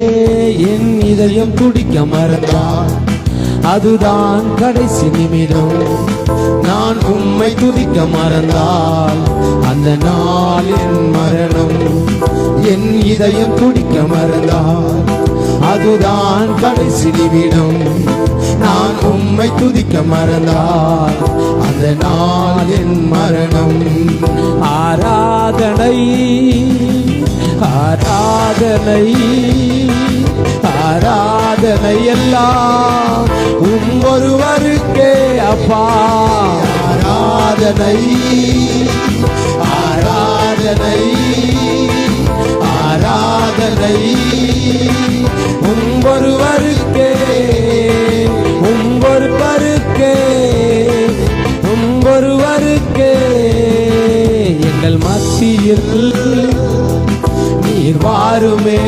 என் இதயம் துடிக்க மறந்தால் அதுதான் கடைசி நிமிடம். நான் உம்மை துதிக்க மறந்தால் அந்த நாள் என் மரணம். என் இதயம் துடிக்க மறந்தால் அதுதான் கடைசி நிமிடம். நான் உம்மை துதிக்க மறந்தால் அந்த நாள் என் மரணம். ஆராதனை ஆராதனை ஆராதனை எல்லாம் ஒருவருக்கே அப்பா. ஆராதனை ஆராதனை ஆராதனை ஒருவருக்கே ஒருவருக்கே ஒருவருக்கே. எங்கள் மத்தியில் நீர் வாருமே.